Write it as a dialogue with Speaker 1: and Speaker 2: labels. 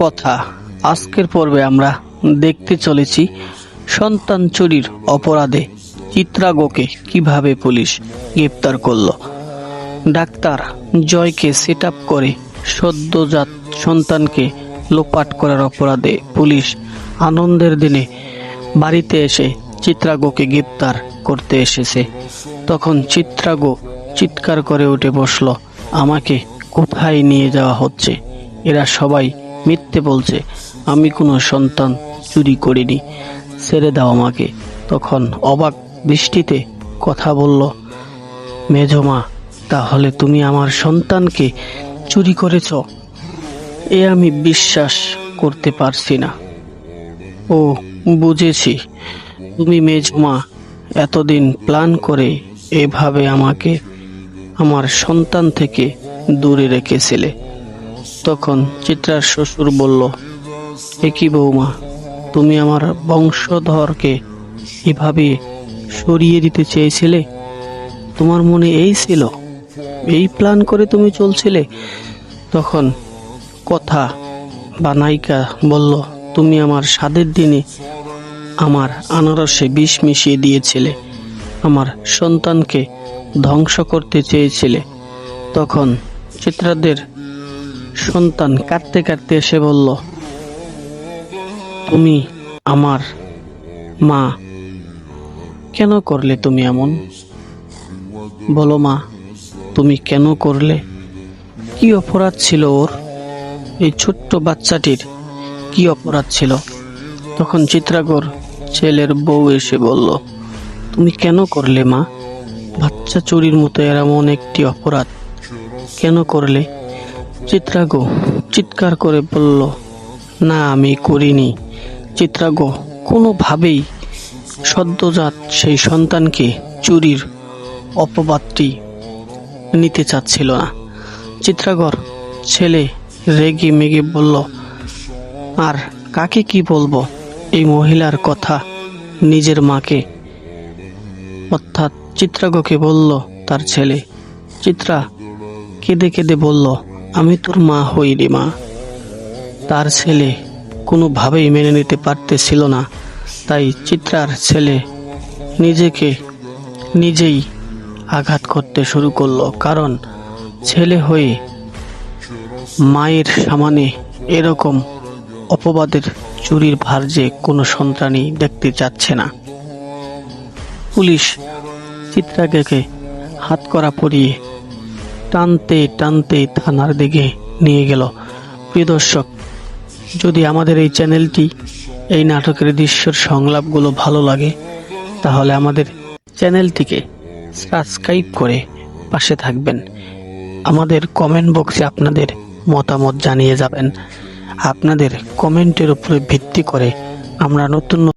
Speaker 1: কথা। আজকের পর্বে আমরা দেখতে চলেছি সন্তান চুরির অপরাধে চিত্রাগোকে কিভাবে পুলিশ গ্রেপ্তার করলো। ডাক্তার জয়কে সেট আপ করে সদ্যজাত সন্তানকে লোপাট করার অপরাধে পুলিশ আনন্দের দিনে বাড়িতে এসে চিত্রাগোকে গ্রেপ্তার করতে এসেছে। তখন চিত্রাগো চিৎকার করে উঠে বসলো, আমাকে কোথায় নিয়ে যাওয়া হচ্ছে? এরা সবাই মিথ্যে বলছে, আমি কোনো সন্তান চুরি করিনি, ছেড়ে দাও আমাকে। তখন অবাক দৃষ্টিতে কথা বলল মেজমা, তাহলে তুমি আমার সন্তানকে চুরি করেছ? এ আমি বিশ্বাস করতে পারছি না। ও বুঝেছি, তুমি মেজমা এতদিন প্ল্যান করে এভাবে আমাকে আমার সন্তান থেকে দূরে রেখেছিলে। তখন চিত্রার শ্বশুর বলল, এ কি বৌমা, তুমি আমার বংশধরকে এভাবে সরিয়ে দিতে চেয়েছিলে? তোমার মনে এই ছিল? এই প্ল্যান করে তুমি চলছিলে? তখন কথা বা নায়িকা বলল, তুমি আমার স্বাদের দিনে আমার আনারসে বিষ মিশিয়ে দিয়েছিলে, আমার সন্তানকে ধ্বংস করতে চেয়েছিলে। তখন চিত্রাদের সন্তান কাঁদতে কাঁদতে এসে বলল, তুমি আমার মা, কেন করলে তুমি এমন? বলো মা, তুমি কেন করলে? কি অপরাধ ছিল ওর? এই ছোট্ট বাচ্চাটির কি অপরাধ ছিল? তখন চিত্রাগর ছেলের বউ এসে বলল, তুমি কেন করলে মা? বাচ্চা চুরির মতো এমন একটি অপরাধ কেন করলে? চিত্রাগো চিৎকার করে বলল, না আমি করিনি। চিত্রাগো কোনোভাবেই সদ্যজাত সেই সন্তানকে চুরির অপবাদটি নিতে চাচ্ছিল না। চিত্রাগর ছেলে রেগে মেগে বলল, আর কাকে কি বলবো এই মহিলার কথা? নিজের মাকে, অর্থাৎ চিত্রাগোকে বলল তার ছেলে। চিত্রা কেঁদে কেঁদে বলল, আমি তোর মা হই রে মা। তার ছেলে কোনোভাবেই মেনে নিতে পারতেছিল না, তাই চিত্রার ছেলে নিজেকে নিজেই আঘাত করতে শুরু করলো। কারণ ছেলে হয়ে মায়ের সামনে এরকম অপবাদের চুরির ভার যে কোনো সন্তানই দেখতে চাচ্ছে না। পুলিশ চিত্রাকে হাতকড়া পরিয়ে টানতে টানতে থানার দিকে নিয়ে গেল। প্রিয় দর্শক, যদি আমাদের এই চ্যানেলটি, এই নাটকের দৃশ্যের সংলাপগুলো ভালো লাগে, তাহলে আমাদের চ্যানেলটিকে সাবস্ক্রাইব করে পাশে থাকবেন। আমাদের কমেন্ট বক্সে আপনাদের মতামত জানিয়ে যাবেন। আপনাদের কমেন্টের উপরে ভিত্তি করে আমরা নতুন